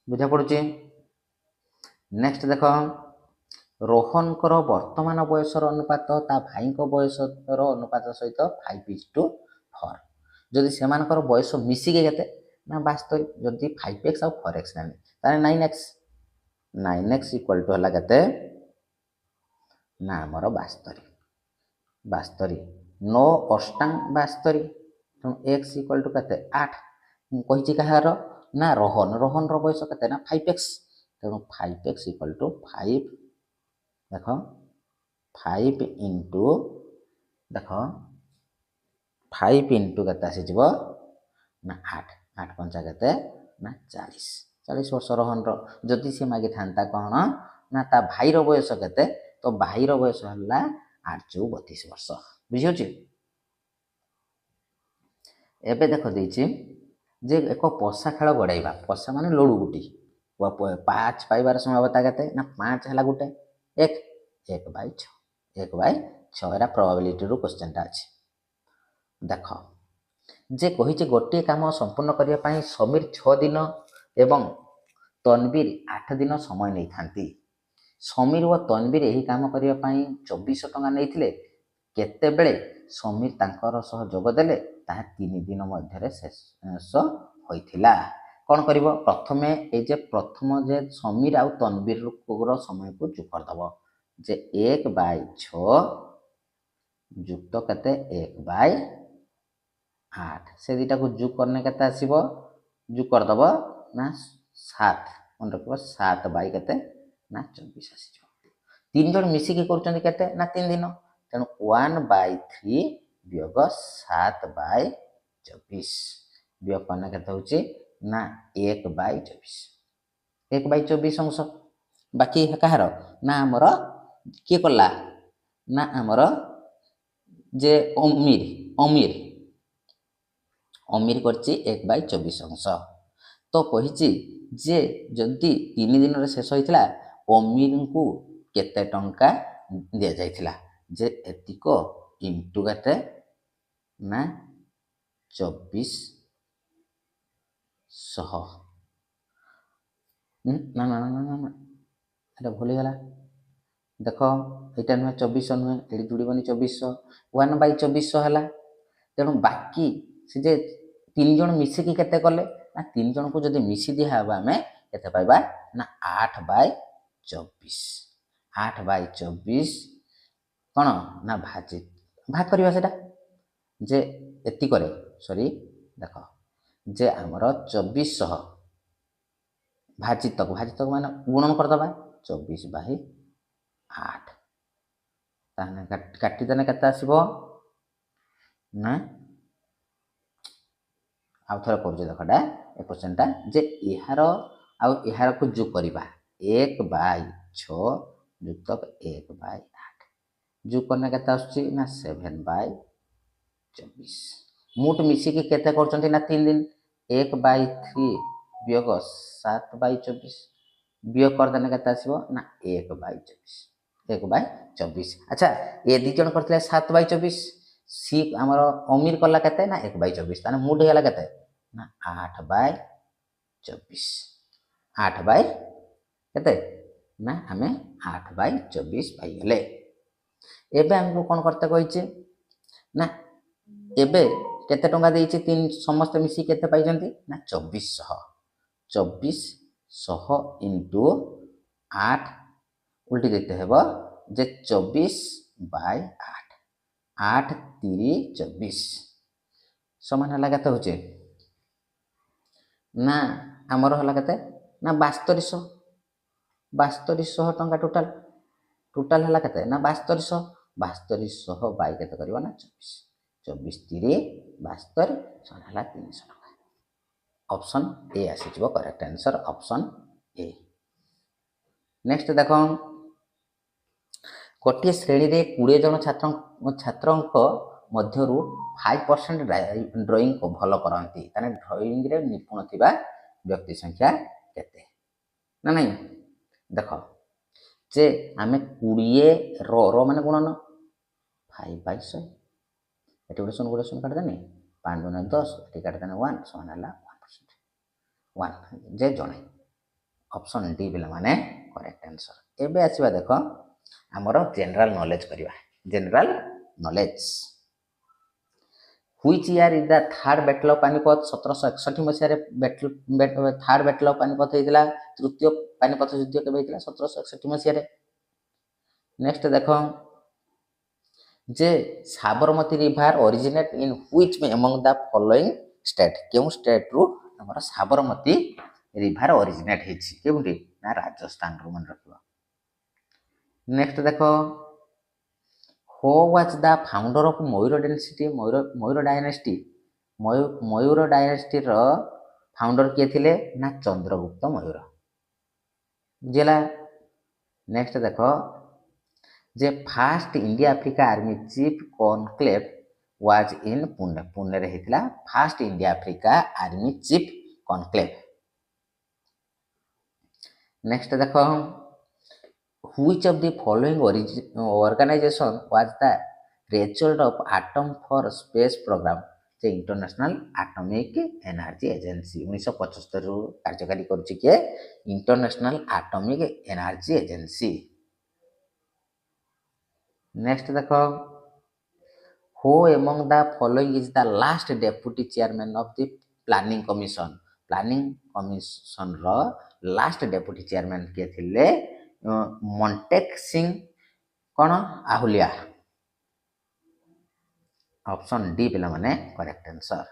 Speaker 1: बुझा पड़ुची नेक्स्ट देखो रोहन वर्तमान बयसर अनुपात ता भाई बयसर अनुपात सहित 5:4 जदि सेमानकर बयस मिसिके केते ना 72 जदि 5x और 4x नानी ताने 9x इक्वल टू हला केते ना हमर 72 9 अष्टांग 72 तो x इक्वल टू केते 8 कहिछि कहार ना रोहन रो बयस केते ना 5x तेणु 5x इक्वल टू 5 देखो 5 इंटू देखो 5 इंटू केते आसी जिवो ना 8 पंचा केते ना 40 वर्ष रोहन रो जदि से मागी थांता कोन ना ता भाई रो बयस केते तो भाई रो बयस हला 8 + 32 वर्ष बुझियो छी एबे देखो देछि जे एक पसा खेल गड़ाइबा पसा माने लडू गुटी 5 पाइबार संभावना केते ना 5 हला गुटे 1/6 एरा प्रोबेबिलिटी रो क्वेश्चन ता अछि देखो जे कहिछि गोटे काम संपूर्ण करिया पई समीर 6 दिन एवं तनवीर 8 दिन समय नै थांती समीर व तनवीर एही काम करिया पई 2400 टका नैथिले केते बेले समीर तांकर सह जोग देले ता 3 दिन मध्य रे शेष ହୋଇଥିଲା। କ'ଣ କରିବ ପ୍ରଥମେ ଏଇ ଯେ ପ୍ରଥମ ଯେ ସମୀର ଆଉ ତନବୀରର ସମୟକୁ ଯୋଗ କରିଦେବ ଯେ 1/6 ଯୁକ୍ତ କେତେ 1/8 ସେ ଦୁଇଟାକୁ ଯୋଗ କରିନେ କେତେ ଆସିବ ଯୋଗ କରିଦେବ ନା 7 ମନେ ରଖିବ 7 କେତେ ନା 24 ଆସିଯିବ। 3 ଜଣ ମିଶିକି କରୁଛନ୍ତି କେତେ ନା 3 ଦିନ ତେଣୁ 1/3 ବିୟୋଗ 7/24 ବିୟୋଗ କଲେ କେତେ ହେଉଛି ନା 1/24 1/24 ଅଂଶ ବାକି କାହାର ନା ଆମର କିଏ କଲା ନା ଆମର ଯେ ଅମିର କରିଛି 1/24 ଅଂଶ ତ କହିଛି ଯେ ଯଦି 3 ଦିନରେ ଶେଷ ହୋଇଥିଲା ଅମିରଙ୍କୁ କେତେ ଟଙ୍କା ଦିଆଯାଇଥିଲା ଯେ ଏତିକ ଇଣ୍ଟୁ କେତେ ନା 2400 ନା ନା ନା ନା ନା ଏଇଟା ଭୁଲ ହେଇଗଲା ଦେଖ ଏଇଟା ନୁହେଁ 2400 ନୁହେଁ ଏଠି ଯୋଡ଼ିବନି 2400 1/2400 ହେଲା ତେଣୁ ବାକି ସେ ଯେ 3 ଜଣ ମିଶିକି କେତେ କଲେ ନା 3 ଜଣଙ୍କୁ ଯଦି ମିଶି ଦିଆହେବ ଆମେ କେତେ ପାଇବା ନା 8/24 8/24 କ'ଣ ନା ଭାଗ କରିବା ସେଟା ଯେ ଏତିକରେ ଦେଖ ଯେ ଆମର 2400 ଭାଜିତକ ମାନେ ଗୁଣନ କରିଦେବା 24/8 ତାହେଲେ କାଟିଦେଲେ କେତେ ଆସିବ ନା ଆଉ ଥରେ କରୁଛି ଦେଖଟା ଏ କ୍ୱେଶ୍ଚନଟା ଯେ ଏହାର ଆଉ ଏହାରକୁ ଯୋଗ କରିବା 1/6 ଯୁକ୍ତ 1/8 ଯୋଗ କଲେ କେତେ ଆସୁଛି ନା 7/24 ମୋଟ ମିଶିକି କେତେ କରୁଛନ୍ତି ନା 3 ଦିନ 1/3 ବିୟୋଗ 7/24 ବିୟୋଗ କରିଦେଲେ କେତେ ଆସିବ ନା 1/24 ଆଚ୍ଛା ଏ 2 ଜଣ କରିଥିଲେ 7/24 ସି ଆମର ଅମିର କଲା କେତେ ନା 1/24 ତାହେଲେ ମୋଟ ହେଇଗଲା କେତେ ନା 8/24 କେତେ ନା ଆମେ 8/24 ପାଇଗଲେ। ଏବେ ଆମକୁ କ'ଣ କରତେ କହିଛି ନା ଏବେ କେତେ ଟଙ୍କା ଦେଇଛି ସମସ୍ତେ ମିଶିକି କେତେ ପାଇଛନ୍ତି ନା 2400 ଇଣ୍ଟୁ 8 ଉଲ୍ଟି ଯେତେ ହେବ ଯେ 24/8 8 3 24 ସମାନ ହେଲା କେତେ ହେଉଛି ନା ଆମର ହେଲା କେତେ ନା 7200 ଟଙ୍କା ଟୋଟାଲ ହେଲା କେତେ ନା 7200 ବାଇ କେତେ କରିବ ନା 24 3 72 ହେଲା 300 ଟଙ୍କା ଅପସନ୍ ଏ ଆସିଯିବ correct answer option A. Next ଦେଖ ଗୋଟିଏ ଶ୍ରେଣୀରେ 20 ଜଣ ଛାତ୍ରଙ୍କ ମଧ୍ୟରୁ 5% ଡ୍ରଇଂ ଭଲ କରନ୍ତି ତାହେଲେ ଡ୍ରଇଂରେ ନିପୁଣ ଥିବା ବ୍ୟକ୍ତି ସଂଖ୍ୟା କେତେ ନା ନାହିଁ ଦେଖ ଯେ ଆମେ 20 ର ମାନେ ଗୁଣନ 5/100 ଏଠି ଗୋଟେ ଶୂନ କାଟିଦେନି 5 × 10 ଏଠି କାଟିଦେନେ 1 ସମାନ ହେଲା 1% ଯେ ଜଣେ ଅପସନ୍ ଡି ପିଲାମାନେ କରେକ୍ଟ ଆନ୍ସର। ଏବେ ଆସିବା ଦେଖ ଆମର ଜେନେରାଲ ନଲେଜ କରିବା general knowledge Which year is the third battle of Panipat 1761 ମସିହାରେ ଥାର୍ଡ ବ୍ୟାଟଲ ଅଫ ପାନିପଥ ହେଇଥିଲା ତୃତୀୟ ପାନିପଥ ଯୁଦ୍ଧ କେବେ ହେଇଥିଲା 1761 ମସିହାରେ। ନେକ୍ସଟ ଦେଖ ଯେ Sabarmati river originate in which among the following state କେଉଁ ଷ୍ଟେଟରୁ ଆମର ସାବରମତୀ ରିଭର ଅରିଜିନେଟ ହେଇଛି କେଉଁଠି ନା ରାଜସ୍ଥାନରୁ ମନେ ରଖିବ। ନେକ୍ସଟ ଦେଖ Who was the founder of Maurya dynasty Maurya ଡାଇନେଷ୍ଟିର ଫାଉଣ୍ଡର କିଏ ଥିଲେ ନା ଚନ୍ଦ୍ରଗୁପ୍ତ ମୟୂର ବୁଝିଲା। ନେକ୍ସଟ ଦେଖ ଯେ first India Africa army chief conclave was in ପୁନେରେ ହେଇଥିଲା first India Africa army chief conclave. Next ଦେଖ Which of the following organization was the result of Atom for Space Program ଯେ ଇଣ୍ଟରନ୍ୟାସନାଲ ଆଟମିକ ଏନର୍ଜି ଏଜେନ୍ସି 1975ରୁ କାର୍ଯ୍ୟକାରୀ କରୁଛି କିଏ international atomic energy agency. Next ଦେଖ Who among the following is the last deputy chairman of the planning commissioner last deputy chairman କିଏ ଥିଲେ? ମଣ୍ଟେକ୍ ସିଂ କ'ଣ ଆହୁଲିଆ। Option D ପିଲାମାନେ correct answer.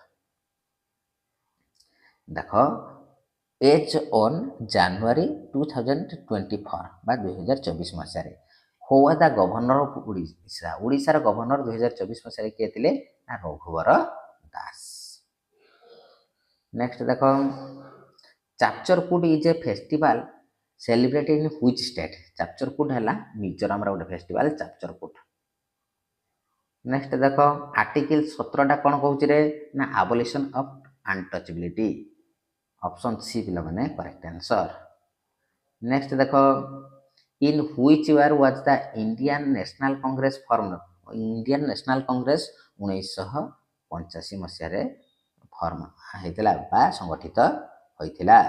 Speaker 1: ଦେଖ ଏଜ୍ ଅନ୍ ଜାନୁଆରୀ 2024 ବା 2024 ମସିହାରେ who was the governor of Odisha. ଓଡ଼ିଶାର governor 2024 ମସିହାରେ କିଏ ଥିଲେ? ନା ରଘୁବର ଦାସ। ନେକ୍ସଟ ଦେଖ Chapchar Kut is a festival celebrated in which state? Chapchar Kut ହେଲା ମିଜୋରାମର ଗୋଟେ ଫେଷ୍ଟିଭାଲ ଚାପଚରକୁଟ। ନେକ୍ସଟ ଦେଖ ଆର୍ଟିକିଲ 17ଟା କ'ଣ କହୁଛି ରେ? ନା abolition of untouchability. Option C ପିଲାମାନେ କରେକ୍ଟ ଆନ୍ସର। ନେକ୍ସଟ ଦେଖ in which year was the Indian National Congress formed? Indian National Congress 1985 ମସିହାରେ ଫର୍ମ ହେଇଥିଲା ବା ସଂଗଠିତ ହୋଇଥିଲା।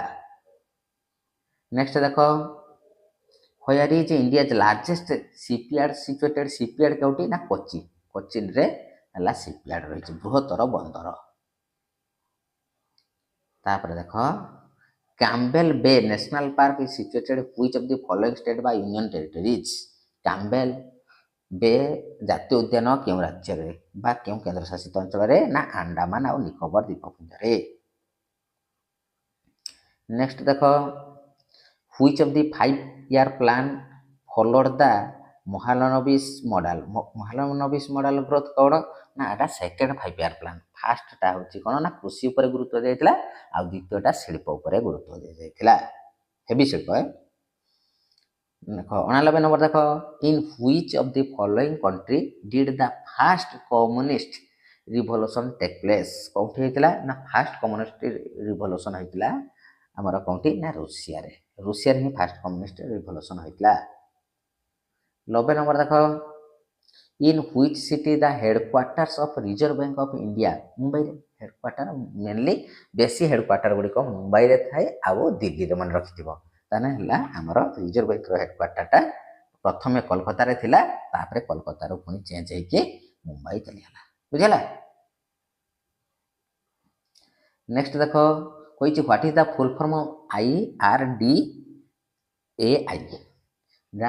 Speaker 1: ନେକ୍ସଟ ଦେଖ where is India's largest shipyard situated? Shipyard କେଉଁଠି? ନା କୋଚି। କୋଚିନରେ ହେଲା ସିପୟାର୍ଡ ରହିଛି, ବୃହତ୍ତର ବନ୍ଦର। ତାପରେ ଦେଖ କ୍ୟାମ୍ବେଲ ବେ national park is situated which of the following state ବା ୟୁନିୟନ ଟେରିଟୋରିଜ୍? କ୍ୟାମ୍ବେଲ ବେ ଜାତୀୟ ଉଦ୍ୟାନ କେଉଁ ରାଜ୍ୟରେ ବା କେଉଁ କେନ୍ଦ୍ରଶାସିତ ଅଞ୍ଚଳରେ? ନା ଆଣ୍ଡାମାନ ଆଉ ନିକୋବର ଦ୍ୱୀପପୁଞ୍ଜରେ। ନେକ୍ସଟ ଦେଖ which of the 5-year plan followed the Mahalanobis model? Mahalanobis model growth କ'ଣ? ନା ଏଟା ସେକେଣ୍ଡ 5-year ପ୍ଲାନ୍। ଫାର୍ଷ୍ଟଟା ହେଉଛି କ'ଣ? ନା କୃଷି ଉପରେ ଗୁରୁତ୍ୱ ଦିଆଯାଇଥିଲା ଆଉ ଦ୍ୱିତୀୟଟା ଶିଳ୍ପ ଉପରେ ଗୁରୁତ୍ୱ ଦିଆଯାଇଥିଲା, ହେଭି ଶିଳ୍ପ। ଦେଖ 99 ନମ୍ବର ଦେଖ in which of the following country did the first communist revolution take place? କେଉଁଠି ହେଇଥିଲା? ନା ଫାର୍ଷ୍ଟ କମ୍ୟୁନିଷ୍ଟ ରିଭଲ୍ୟୁସନ୍ ହେଇଥିଲା ଆମର କେଉଁଠି? ନା ରୁଷିଆରେ। ରୁଷିଆରେ ହିଁ ଫାର୍ଷ୍ଟ କମ୍ୟୁନିଷ୍ଟ ରିଭଲ୍ୟୁସନ୍ ହେଇଥିଲା। 90 ନମ୍ବର ଦେଖ in which city the headquarters of Reserve Bank of India? ମୁମ୍ବାଇରେ ହେଡକ୍ୱାର୍ଟର, ମେନଲି ବେଶୀ ହେଡକ୍ୱାର୍ଟର ଗୁଡ଼ିକ ମୁମ୍ବାଇରେ ଥାଏ ଆଉ ଦିଲ୍ଲୀରେ ମନେ ରଖିଥିବ। ତାହେଲେ ହେଲା ଆମର ରିଜର୍ଭ ବ୍ୟାଙ୍କର ହେଡକ୍ୱାର୍ଟରଟା ପ୍ରଥମେ କୋଲକାତାରେ ଥିଲା, ତାପରେ କୋଲକାତାରୁ ପୁଣି ଚେଞ୍ଜ ହେଇକି ମୁମ୍ବାଇ ଚାଲିଗଲା, ବୁଝିଲା। ନେକ୍ସଟ ଦେଖ କହିଛି what is the full form of IRDAI? The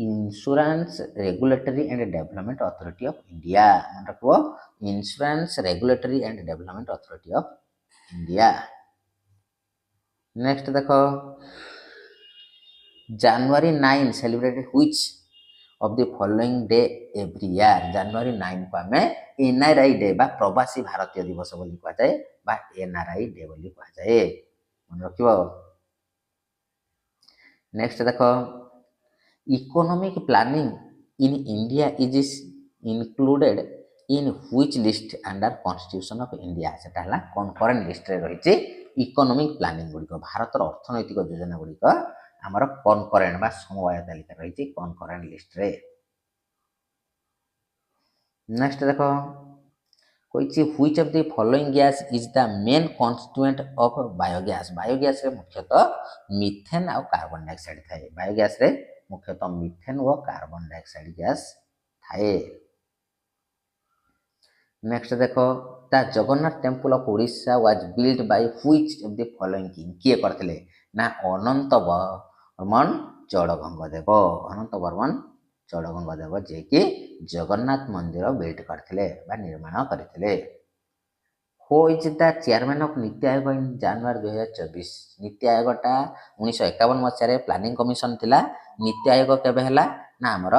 Speaker 1: Insurance Regulatory and Development Authority of India. ମନେ ରଖିବ Insurance Regulatory and Development Authority of India. Next ଦେଖ January 9 celebrated which of the following day every year? January 9କୁ ଆମେ NRI day ବା ପ୍ରବାସୀ ଭାରତୀୟ ଦିବସ ବୋଲି କୁହାଯାଏ ବା NRI ଡେ ବୋଲି କୁହାଯାଏ, ମନେ ରଖିବ। ନେକ୍ସଟ ଦେଖ economic planning in India is included in which list under constitution of India? ସେଟା ହେଲା କନକରେଣ୍ଟ ଲିଷ୍ଟରେ ରହିଛି ଇକୋନୋମିକ ପ୍ଲାନିଂ ଗୁଡ଼ିକ, ଭାରତର ଅର୍ଥନୈତିକ ଯୋଜନା ଗୁଡ଼ିକ ଆମର କନକରେଣ୍ଟ ବା ସମବାୟ ତାଲିକା ରହିଛି କନକରେଣ୍ଟ ଲିଷ୍ଟରେ। ନେକ୍ସଟ ଦେଖ କହିଛି which of the following gas is the main constituent of biogas? ବାୟୋଗ୍ୟାସରେ ମୁଖ୍ୟତଃ ମିଥେନ୍ ଆଉ କାର୍ବନ ଡାଇଅକ୍ସାଇଡ ଥାଏ। ବାୟୋଗ୍ୟାସରେ ମୁଖ୍ୟତଃ ମିଥେନ୍ ଓ କାର୍ବନ ଡାଇଅକ୍ସାଇଡ ଗ୍ୟାସ୍ ଥାଏ। ନେକ୍ସଟ ଦେଖ the Jagannath temple of Odisha was build by which of the following king? କିଏ କରିଥିଲେ? ନା ଅନନ୍ତ ବର୍ମନ ଚୋଡ଼ଗଙ୍ଗ ଦେବ। ଅନନ୍ତ ବର୍ମନ ଚୋଡ଼ଗଙ୍ଗ ଦେବ ଯିଏକି ଜଗନ୍ନାଥ ମନ୍ଦିର ବିଲ୍ଡ କରିଥିଲେ ବା ନିର୍ମାଣ କରିଥିଲେ। Who is the chairman of NITI Aayog in ଜାନୁଆରୀ 2024? ନୀତି ଆୟୋଗଟା 1951 ମସିହାରେ ପ୍ଲାନିଂ କମିଶନ ଥିଲା। ନୀତି ଆୟୋଗ କେବେ ହେଲା? ନା ଆମର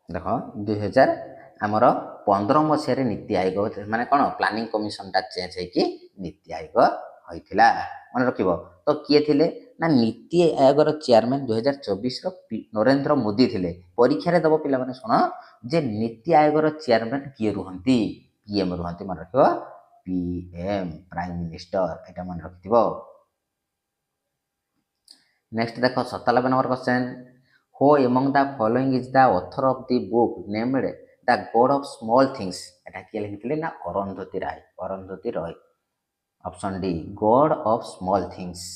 Speaker 1: ଦେଖ 2015 ମସିହାରେ ନୀତି ଆୟୋଗ ମାନେ କ'ଣ ପ୍ଲାନିଂ କମିଶନଟା ଚେଞ୍ଜ ହେଇକି ନୀତି ଆୟୋଗ ହୋଇଥିଲା, ମନେ ରଖିବ। ତ କିଏ ଥିଲେ? ନା ନୀତି ଆୟୋଗର ଚେୟାରମ୍ୟାନ୍ 2024ର ନରେନ୍ଦ୍ର ମୋଦି ଥିଲେ। ପରୀକ୍ଷାରେ ଦେବ ପିଲାମାନେ ଶୁଣ ଯେ ନୀତି ଆୟୋଗର ଚେୟାରମ୍ୟାନ୍ କିଏ ରୁହନ୍ତି? PM ରୁହନ୍ତି, ମନେ ରଖିବ PM ପ୍ରାଇମ ମିନିଷ୍ଟର, ଏଇଟା ମନେ ରଖିଥିବ। ନେକ୍ସଟ ଦେଖ 97 number question who among the following is the author of the book named the god of small things? ଏଟା କିଏ ଲେଖିଥିଲେ? ନା Arundhati Roy. Arundhati Roy. Option D god of small things.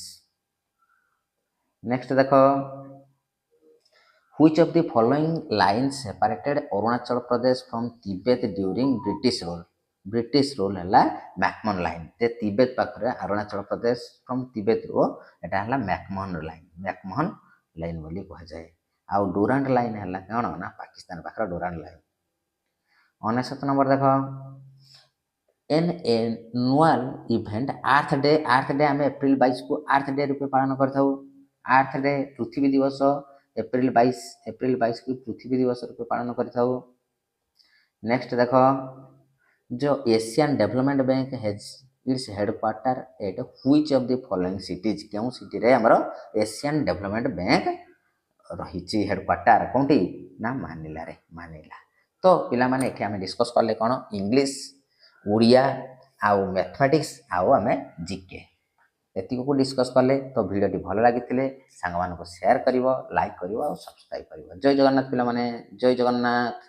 Speaker 1: Next ଦେଖ which of the following lines separated Arunachal Pradesh from Tibet during British rule? British rule है McMahon line जे Tibet पाखे Arunachal Pradesh from Tibet रो एटा है मैकमोहन लाइन बोली कह जाए आउ डुरांड लाइन है कौन ना पाकिस्तान पाखर डुरांड लाइन 69 नंबर देख an annual event earth day आम एप्रिल 22 को अर्थ डे रूपे पालन करता अर्थ डे पृथ्वी दिवस एप्रिल 22 को पृथ्वी दिवस रूपे पालन करता नेक्स्ट देख जो Asian development bank has its headquarter at which of the following cities क्यों सिटी रे हमर एशियन डेवलपमेंट बैंक रही हेडक्वार्टर कौटी ना मानिला रे मानिला तो पिला माने एठी हमें डिस्कस करले कोन इंग्लिश ओडिया आउ मैथमेटिक्स आउ आमे जीके एतिको को डिस्कस करले तो वीडियोटी भल लागिथिले सांग मानको शेयर करिवो लाइक करिवो और सब्सक्राइब करिवो जय जगन्नाथ पिला माने जय जगन्नाथ।